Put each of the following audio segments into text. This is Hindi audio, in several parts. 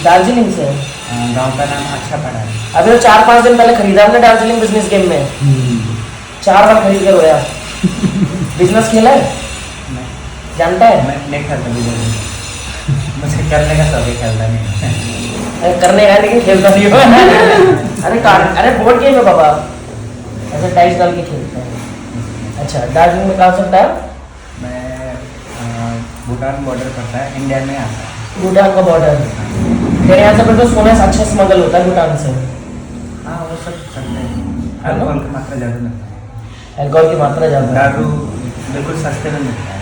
दार्जिलिंग से? गांव का नाम अच्छा पड़ा है। अभी तो 4-5 दिन पहले खरीदा हमने दार्जिलिंग बिजनेस गेम में, 4 बार खरीद कर रोया। बिजनेस खेला है? जानता है? मैं नहीं खेलता बिजनेस, मुझे करने का शौक है, खेलता नहीं। अरे करने का लेकिन खेलता नहीं हो। अरे बोर्ड गेम है बाबा, ऐसे टाइल्स डाल के खेलते हैं। अच्छा, दार्जिलिंग में कहाँ सकता है? मैं भूटान बॉर्डर पड़ता है, इंडिया में आता है। भूटान का बॉर्डर। तेरे यहाँ से फिर तो सोना अच्छा स्मगल होता है भूटान से। हाँ वो सब सकते हैं, अल्कोहल की मात्रा ज़्यादा मिलता है। अल्कोहल की मात्रा ज़्यादा है। दारू बिल्कुल सस्ते में मिलता है।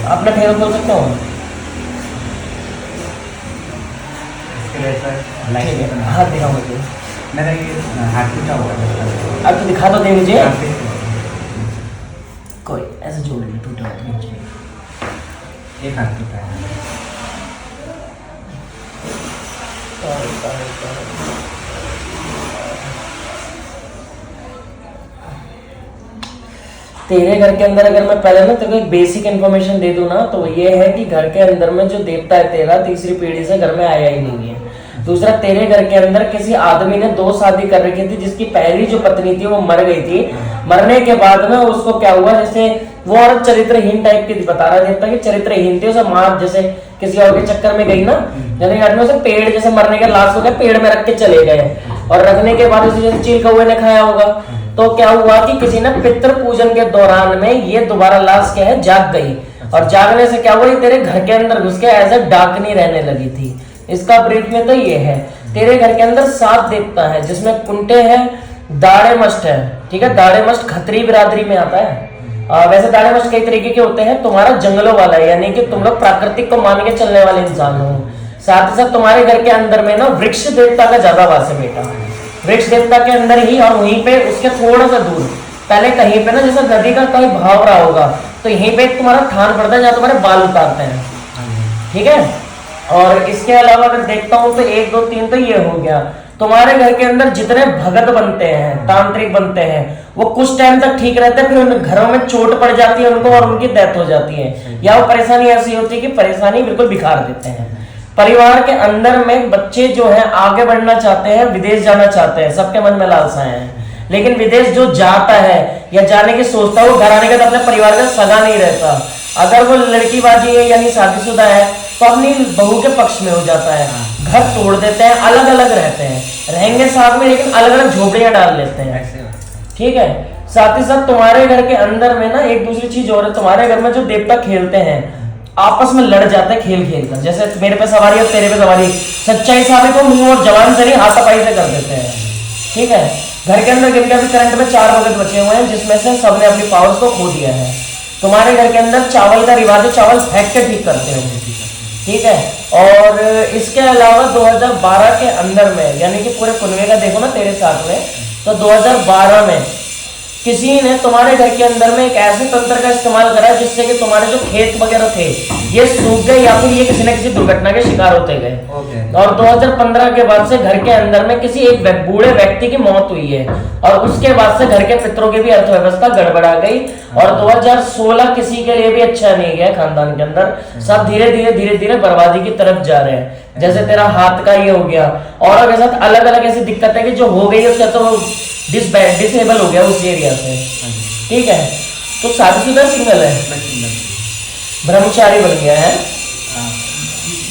अपना ठेका खोल सकता हूँ? इसके लिए सर लाइट हाथ दिखाओ मुझे। मेरा ये हाथ टूटा हुआ है। अब तो दिखा तो दे मुझे। हाँ, कोई ऐसे जोड़ ले, टूटा हुआ तो मुझे। एक हाथ टूटा है। तेरे घर के अंदर अगर मैं पहले ना तेरे को एक बेसिक इन्फॉर्मेशन दे दूं ना, तो ये है कि घर के अंदर में जो देवता है तेरा, तीसरी पीढ़ी से घर में आया ही नहीं है। दूसरा, तेरे घर के अंदर किसी आदमी ने 2 शादी कर रखी थी, जिसकी पहली जो पत्नी थी वो मर गई थी। मरने के बाद में उसको क्या हुआ, जैसे वो औरत चरित्रहीन टाइप की बता रहा देवता कि चरित्रहीन थी, उसे मार जैसे किसी और के चक्कर में गई ना, यानी आदमी उसे पेड़ जैसे मरने के लाश हो गया, पेड़ में रख के चले गए, और रखने के बाद उसे जैसे चील कौवे ने खाया होगा। तो क्या हुआ कि किसी ने पितृ पूजन के दौरान में ये दोबारा लाश क्या है जाग गई, और जागने से क्या हुआ, ये तेरे घर के अंदर घुस के एज ए डाकनी रहने लगी थी। इसका ब्रीफ में तो ये है। तेरे घर के अंदर 7 देवता है, जिसमें कुंटे है, दाड़े मस्ट है, ठीक है। दाड़े मस्ट खत्री बिरादरी में आता है। वैसे दाड़े मस्ट कई तरीके के होते हैं। तुम्हारा जंगलों वाला है, यानी कि तुम लोग प्राकृतिक को मान के चलने वाले इंसान हो। साथ ही साथ तुम्हारे घर के अंदर में ना वृक्ष देवता का ज्यादा वास है बेटा। वृक्ष देवता के अंदर ही, और वहीं पे उसके थोड़ा सा दूर पहले कहीं पे ना जैसे नदी का कहीं भाव रहा होगा, तो यहीं पे तुम्हारा थान पड़ता है जहाँ तुम्हारे बाल उतारते हैं, ठीक है। और इसके अलावा अगर देखता हूँ तो 1 2 3 तो ये हो गया। तुम्हारे घर के अंदर जितने भगत बनते हैं, तांत्रिक बनते हैं, वो कुछ टाइम तक ठीक रहते हैं, फिर उन घरों में चोट पड़ जाती है उनको, और उनकी डेथ हो जाती है, या वो परेशानी ऐसी होती है कि परेशानी बिल्कुल बिखार देते हैं। परिवार के अंदर में बच्चे जो है आगे बढ़ना चाहते हैं, विदेश जाना चाहते हैं, सबके मन में लालसाएं हैं, लेकिन विदेश जो जाता है या जाने की सोचता है, वो घर आने के बाद अपने परिवार का सगा नहीं रहता। अगर वो लड़कीबाजी है यानी शादीशुदा है, तो अपनी बहू के पक्ष में हो जाता है, घर तोड़ देते हैं, अलग अलग रहते हैं, रहेंगे साथ में लेकिन अलग अलग झोपड़ियां डाल लेते हैं, ठीक है। साथ ही साथ तुम्हारे घर के अंदर में ना एक दूसरी चीज और है। तुम्हारे घर में जो देवता खेलते हैं आपस में लड़ जाते हैं खेल खेल कर, जैसे मेरे पे सवारी और तेरे पे सवारी, सच्चाई साबित हो मुंह और जवान से नहीं हाथापाई से कर देते हैं, ठीक है। घर के अंदर गिनकर भी करंट में 4 भगत बचे हुए हैं, जिसमें से सबने अपनी पावर्स को खो दिया है। तुम्हारे घर के अंदर चावल का रिवाज है, चावल फेंक के ठीक करते हो, ठीक है। और इसके अलावा 2012 के अंदर में, यानी कि पूरे कुनबे का देखो ना तेरे साथ में, तो 2012 में किसी ने तुम्हारे घर के अंदर में एक ऐसे तंत्र का इस्तेमाल करा जिससे कि तुम्हारे जो खेत वगैरह थे ये सूख गए, या फिर ये किसी न किसी दुर्घटना के शिकार होते गए। और 2015 के बाद से घर के अंदर में किसी एक बूढ़े व्यक्ति की मौत हुई है, और उसके बाद से घर के पितरों की भी अर्थव्यवस्था गड़बड़ा गई। और 2016 किसी के लिए भी अच्छा नहीं गया खानदान के अंदर, सब धीरे धीरे धीरे धीरे बर्बादी की तरफ जा रहे हैं। जैसे तेरा हाथ का ये हो गया, और के साथ अलग अलग ऐसी दिक्कत है कि जो हो गई उसका तो डिसेबल हो गया उस एरिया से, ठीक है। तो शादीशुदा सिंगल है, ब्रह्मचारी बन गया है,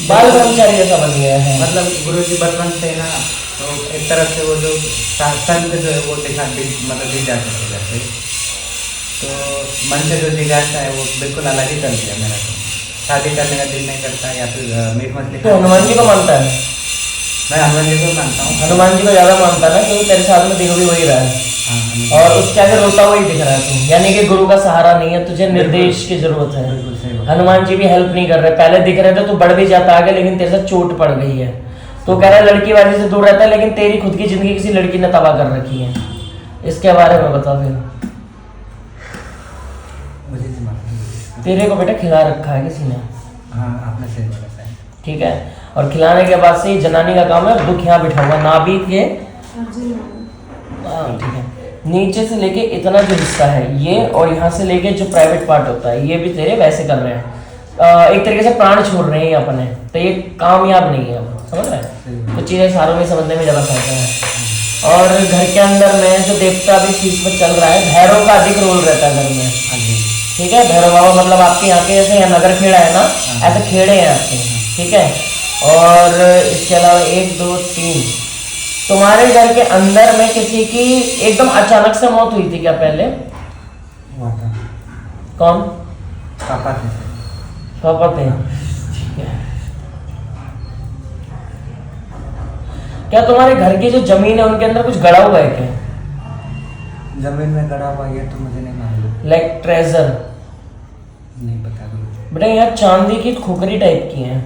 बाल ब्रह्मचारी जैसा बन गया है। मतलब गुरुजी बचपन से ना, तो एक तरफ से वो जो संत जो है वो दिखा मतलब दिख जाते हैं, जैसे तो मन से जो दिखाता है वो बिल्कुल अलग ही कर दिया मेरा। तो शादी करने का दिल नहीं करता, या फिर मीट मछली। तो हनुमान जी को मानता है? मैं हनुमान जी को मानता हूँ। हनुमान जी को ज्यादा मानता है ना, क्योंकि तेरे साथ में दिख भी वही रहा है, और उसके आगे रोता हुआ ही दिख रहा है तू, यानी कि गुरु का सहारा नहीं है, तुझे निर्देश की जरूरत है। हनुमान जी भी हेल्प नहीं कर रहे, पहले दिख रहे थे तो बढ़ भी जाता आगे, लेकिन तेरे से चोट पड़ गई है। तो कह रहा है लड़कीबाजी से दूर रहता है, लेकिन तेरी खुद की जिंदगी किसी लड़की ने तबाह कर रखी है। इसके बारे में बता फिर। तेरे को बेटा खिला रखा है किसी ने? हाँ, आपने सही बोला, ठीक है। और खिलाने के बाद से ही जनानी का काम है, दुख यहाँ बिठा हुआ नाभि के, ठीक है, नीचे से लेके इतना जो हिस्सा है ये, और यहाँ से लेके जो प्राइवेट पार्ट होता है ये भी तेरे वैसे कर रहे हैं। एक तरीके से प्राण छोड़ रहे हैं अपने, तो ये कामयाब नहीं है। अब समझ रहे हैं, तो चीजें सारों में समझने में ज्यादा फायदा है। और घर के अंदर में जो देवता भी चीज में चल रहा है, भैरव का अधिक रोल रहता है घर में। हाँ जी। ठीक है, भैरव बाबा मतलब आपके यहाँ के जैसे यहाँ नगर खेड़ा है ना, ऐसे खेड़े हैं आपके। ठीक है, और इसके अलावा 1 2 3 तुम्हारे घर के अंदर में किसी की एकदम अचानक से मौत हुई थी क्या पहले? हुआ था। कौन? पापा थे। पापा थे। ठीक है। क्या तुम्हारे घर की जो जमीन है उनके अंदर कुछ गड़ा हुआ है क्या? जमीन में गड़ा हुआ ये तो मुझे नहीं मालूम। Like treasure? नहीं पता गुरु। बेटा यहाँ चांदी की खुकरी टाइप की है।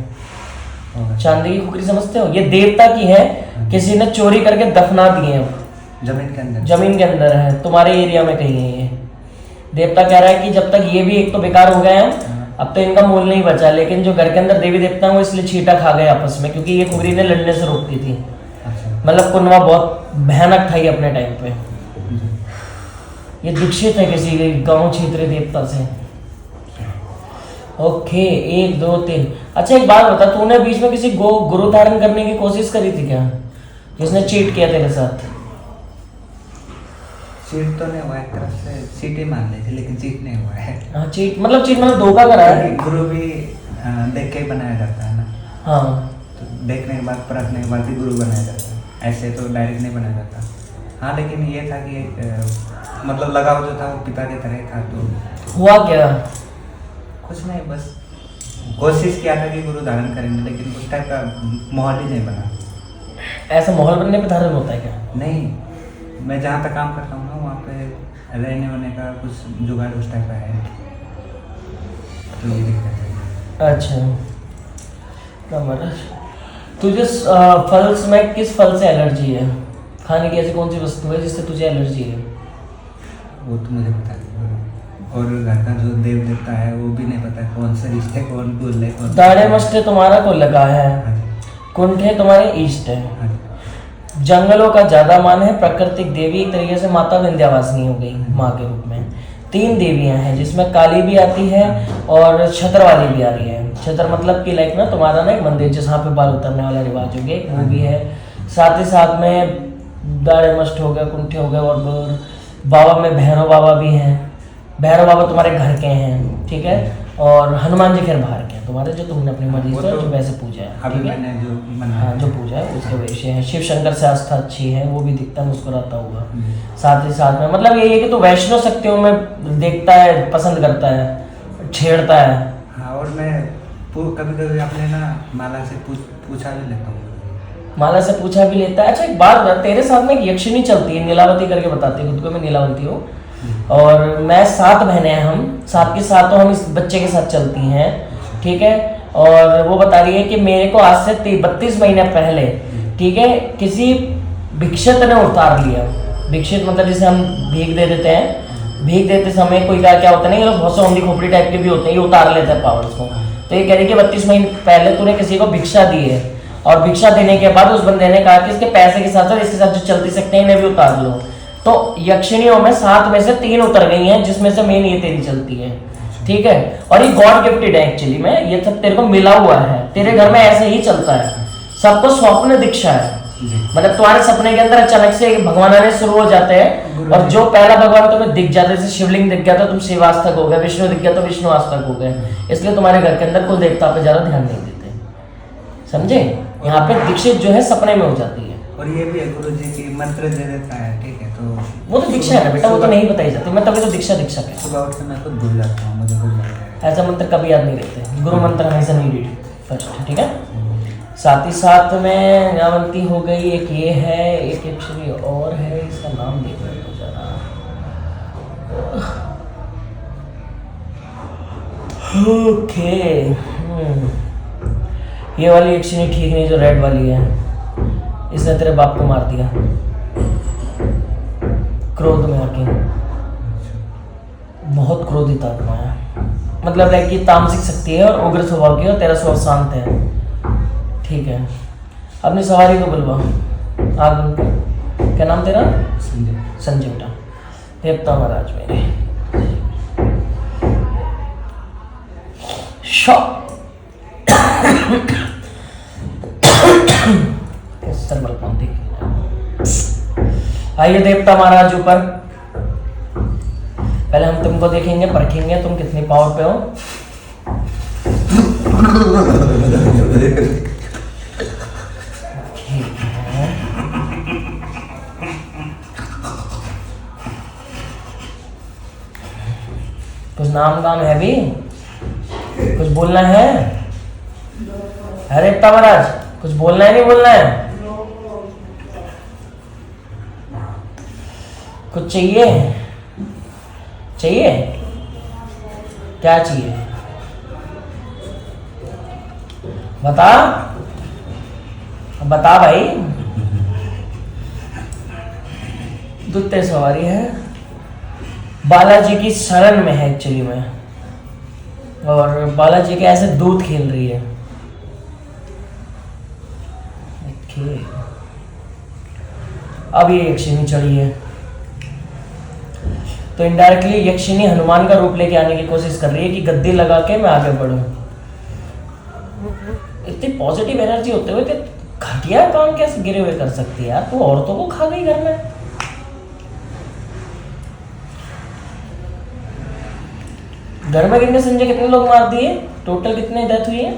चांदी की खुकरी समझते हो? ये देवता की है, किसी ने चोरी करके दफना दिए हैं। जमीन के अंदर? जमीन के अंदर है, तुम्हारे एरिया में कहीं है ये। देवता कह रहा है कि जब तक ये भी एक तो बेकार हो गए हैं, अब तो इनका मूल नहीं बचा, लेकिन जो घर के अंदर देवी देवता हैं वो इसलिए छींटा खा गए आपस में, क्योंकि ये खुकरी ने लड़ने से रोकती थी। मतलब कुनवा बहुत भयानक था ये अपने टाइम पे। ये दीक्षित है किसी गांव क्षेत्रीय देवता से। ओके, 1 2 3। अच्छा एक बात बता, तूने बीच में किसी गुरु धारण करने की कोशिश करी थी क्या, जिसने चीट किया तेरे साथ? चीट तो नहीं हुआ, एक तरफ से चीट ही मान ली थी, लेकिन चीट नहीं हुआ है। हाँ चीट मतलब धोखा करा है। गुरु भी देख के ही बनाया जाता है ना। हाँ, तो देखने के बाद परखने के बाद ही गुरु बनाया जाता है, ऐसे तो डायरेक्ट नहीं बनाया जाता। हाँ लेकिन ये था कि मतलब लगाव जो था वो पिता की तरह था। तो हुआ क्या? कुछ नहीं, बस कोशिश किया था कि गुरु धारण करेंगे, लेकिन उस टाइप का माहौल ही नहीं बना। ऐसा माहौल बनने पे धारण होता है क्या? नहीं, मैं जहाँ तक काम करता हूँ ना वहाँ पे रहने वहने का कुछ जुगाड़ उस टाइप का है, तो ये दिक्कत है। अच्छा, तुझे फल्स में किस फल से एलर्जी है? खाने की ऐसी कौन सी वस्तु है जिससे तुझे एलर्जी है? वो तो मुझे पता नहीं। और घर का जो देव देवता है वो भी नहीं पता कौन से रिश्ते कौन बोल रहे कौन। दाढ़े मस्ते तुम्हारा को लगा है, कुंठे तुम्हारे ईष्ट है, जंगलों का ज्यादा मान है, प्राकृतिक देवी एक तरीके से माता विंध्यावासिनी हो गई माँ के रूप में। 3 देवियां हैं जिसमें काली भी आती है और छतर वाली भी आ रही है। छतर मतलब कि लाइक ना तुम्हारा ना एक मंदिर जहाँ पे बाल उतरने वाला रिवाज हो गया, वो भी है। साथ ही साथ में दाढ़े मस्ट हो गए, कुंठे हो गए, और बाबा में भैरव बाबा भी हैं। भैरव बाबा तुम्हारे घर के हैं, ठीक है। और हनुमान जी खैर बाहर के हैं तुम्हारे, जो तुमने अपनी मर्जी से जो वैसे पूजा है, ठीक है। हाँ, जो पूजा है उसके वैसे है। शिव शंकर से आस्था अच्छी है, वो भी दिखता है मुस्कुराता हुआ। साथ ही साथ में मतलब यही है कि तू वैष्णव शक्तियों में देखता है, पसंद करता है, छेड़ता है। हाँ, और मैं कभी कभी अपने ना माला से पूछा भी लेता हूँ। माला से पूछा भी लेता है। अच्छा एक बात बता, तेरे साथ में एक यक्षिणी चलती है, नीलावती करके बताती है खुद को, मैं नीलावती हूँ। और मैं 7 बहनें हैं, हम 7 की 7 हम इस बच्चे के साथ चलती हैं, ठीक है। और वो बता रही है कि मेरे को आज से 32 महीने पहले, ठीक है, किसी भिक्षित ने उतार लिया। भिक्षित मतलब जिसे हम भीख दे देते हैं, भीख देते समय कोई क्या होता है ना, ये लोग बहुत से औंधी खोपड़ी टाइप के भी होते हैं, ये उतार लेते हैं पावर्स को। तो ये कह रही है कि 32 महीने पहले तूने किसी को भिक्षा दी है, और भिक्षा देने के बाद उस बंदे ने कहा कि इसके पैसे के साथ साथ इसके साथ जो चलती सकते हैं इन्हें भी उतार लो। तो यक्षिणियों में 7 में से 3 उतर गई हैं, जिसमें से मेन ये तेरी चलती है, ठीक है। और ये गॉड गिफ्टेड है एक्चुअली में, ये सब तेरे को मिला हुआ है। तेरे घर में ऐसे ही चलता है, सबको स्वप्न दीक्षा है। मतलब तुम्हारे सपने के अंदर अचानक से भगवान आने शुरू हो जाते हैं, और जो पहला भगवान तुम्हें दिख जाता है, जैसे शिवलिंग दिख गया तो तुम शिवास्तक हो गए, विष्णु दिख गया तो विष्णुआस्तक हो गए। इसलिए तुम्हारे घर के अंदर कुल देवता पे ज्यादा ध्यान नहीं देते, समझे। यहाँ पे दीक्षित जो है सपने में हो जाती है। और ये भी है गुरु जी की मंत्र दे देता है, ठीक है। तो वो तो दीक्षा है ना बेटा, वो तो नहीं बताई जाती। मैं तभी तो दीक्षा है। सुबह उठ के मैं खुद भूल जाता हूँ, मुझे भूल जाता है। ऐसा मंत्र कभी याद नहीं रहते, गुरु मंत्र हमेशा नहीं रीड फर्स्ट, ठीक है। साथ ही साथ में नीलावंती हो गई, एक ये है, एक एक्चुअली और है, इसका नाम देख रहे हो जरा। ओके, ये वाली एक्चुअली ठीक नहीं, जो रेड वाली है, इसने तेरे बाप को मार दिया क्रोध में आके। बहुत क्रोधित आत्मा है, मतलब लाइक ये तामसिक शक्ति है और उग्र स्वभाव की, और तेरा स्वभाव शांत है, ठीक है। अपनी सवारी को बुलवा, आग बंद कर। क्या नाम तेरा? संजय। संजय बेटा। देवता महाराज मेरे आइए देवता महाराज ऊपर। पहले हम तुमको देखेंगे, परखेंगे तुम कितनी पावर पे हो। कुछ नाम काम है भी, कुछ बोलना है? अरे देवता महाराज कुछ बोलना है, नहीं बोलना है? कुछ चाहिए? चाहिए? क्या चाहिए बता, बता भाई। दूते सवारी है, बालाजी की शरण में है एक्चुअली में, और बालाजी के ऐसे दूध खेल रही है। अब ये यक्षिणी चढ़ी है, तो इनडायरेक्टली यक्षिणी हनुमान का रूप लेके आने की कोशिश कर रही है कि गद्दी लगा के मैं आगे बढ़ूं। इतनी पॉजिटिव एनर्जी होते हुए कि घटिया काम कैसे गिरे हुए कर सकती है यार? तू औरतों को खा गई घर में। घर में कितने संजय कितने लोग मार दिए? टोटल कितने डेथ हुई है?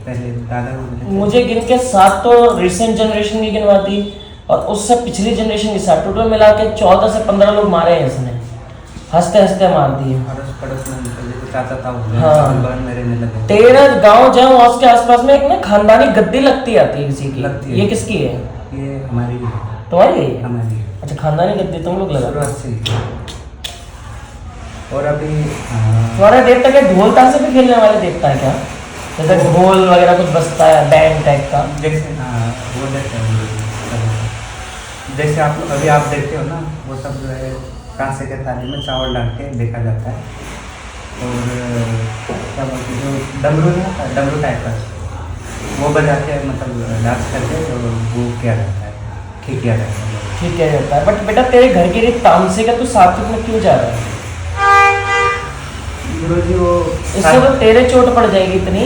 पहले दादा मुझे गिन के 7 तो रिसेंट जनरेशन की गिनवा दी, और उससे पिछली जनरेशन के साथ टोटल मिला के 14 से 15 लोग मारे हैं इसने, हंसते हंसते मार दिए। हाँ, तेरा गांव जहाँ उसके आसपास में एक ना खानदानी गद्दी लगती आती है किसी की। ये किसकी है? ये हमारी है। तुम्हारी है? हमारी। अच्छा, खानदानी गद्दी तुम लोग लगा। और अभी तुम्हारा देवता क्या ढोल ताशे पे खेलने वाले देवता है क्या? जैसे ढोल वगैरह कुछ बजता है बैंड टाइप का? जैसे वो जैसे आप अभी आप देखते हो ना, वो सब जो है कांसे के थाली में चावल डाल के देखा जाता है, और क्या बोलते हैं जो डमरू है, डमरू टाइप का वो बजा के मतलब डांस करके तो वो किया जाता है, ठीक किया जाता है, ठीक किया जाता है। बट बेटा तेरे घर की रीत तामसे का तू सात्विक में क्यों जा रहा है? गुरुजी वो इससे तो तेरे चोट पड़ जाएगी इतनी।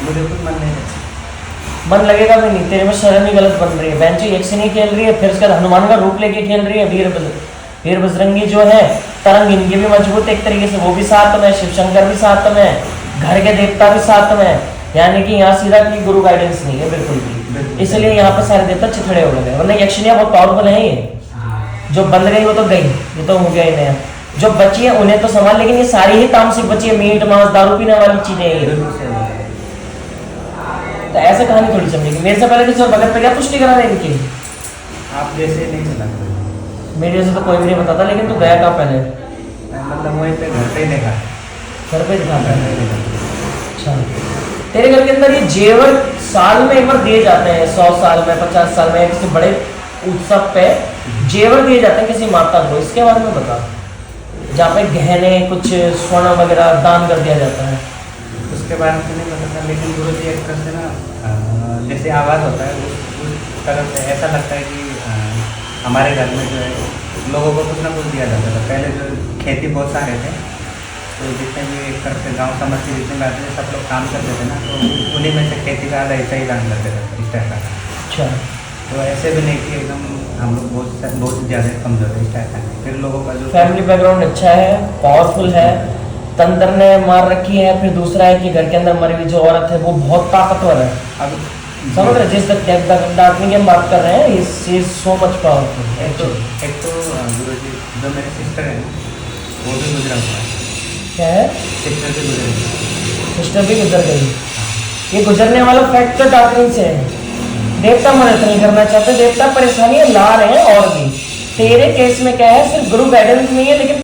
मुझे कुछ मन नहीं है। मन लगेगा भी नहीं, तेरे में शरण ही गलत बन रही है। बेंची यक्षिणी खेल रही है, फिर उसके बाद हनुमान का रूप लेके खेल रही है। वीर बजरंगी जो है, तरंग इनकी भी मजबूत एक तरीके से, वो भी साथ में, शिव शंकर भी साथ में, घर के देवता भी साथ में, यानी कि यहाँ सीधा की गुरु गाइडेंस नहीं है बिल्कुल भी। इसलिए यहाँ पे सारे देवता चिथड़े हो गए, वरना यक्षिणियाँ बहुत पावरफुल है। ये जो बंद गई वो तो गई, ये तो हो गया ही नहीं। जो बची है उन्हें तो संभाल, लेकिन ये सारी ही तामसिक बची है, मीट मांस दारू पीने वाली चीजें हैं। तो ऐसे कहानी थोड़ी समझेगी। मेरे से पहले किसी और भगत पे क्या पुष्टि करा रहे इनकी? आप जैसे नहीं चला, मेरे से तो कोई भी नहीं बताता, लेकिन तू गया कहाँ पहले? मतलब वहीं पे घर पे ही देखा, घर पे दिखाता है। अच्छा, तेरे घर के अंदर ये जेवर साल में एक बार दिए जाते हैं, 100 साल में, 50 साल में, किसी बड़े उत्सव पे जेवर दिए जाते हैं किसी माता को, इसके बारे में बता। जहाँ पे गहने कुछ स्वर्ण वगैरह दान कर दिया जाता है, उसके बारे में नहीं पता था। लेकिन गुरु जी एक तरह से ना जैसे आवाज़ होता है उस तरह से ऐसा लगता है कि हमारे घर में जो है लोगों को कुछ ना कुछ दिया जाता था। पहले जो खेती बहुत सारे थे, तो जितने भी एक तरह से गाँव समाज के जितने भी थे सब लोग काम करते थे ना, तो उन्हीं में से खेती का आधा ऐसा ही दान करते थे इस टाइप का। अच्छा, तो ऐसे भी नहीं कि एकदम हम लोग बहुत ज़्यादा कमजोर है इस टाइप का। फिर लोगों का जो फैमिली बैकग्राउंड अच्छा है, पावरफुल है, तंत्र ने मार रखी है। फिर दूसरा है कि घर के अंदर मरी हुई जो औरत है वो बहुत ताकतवर है। अब समझ रहे जिस डांटने की हम बात कर रहे हैं, इज सो मच पावरफुल। एक तो गुरु जी जो मेरे सिस्टर है वो भी गुजरा हुआ है। क्या है? सिस्टर भी गुजर गई। सिस्टर भी गुजर गई। ये गुजरने वाला फैक्ट तो डार्कनिंग से है। देवता मदद नहीं करना चाहते, देवता परेशानियां ला रहे हैं। और भी तेरे केस में क्या है, सिर्फ गुरु गाइडेंस नहीं है, लेकिन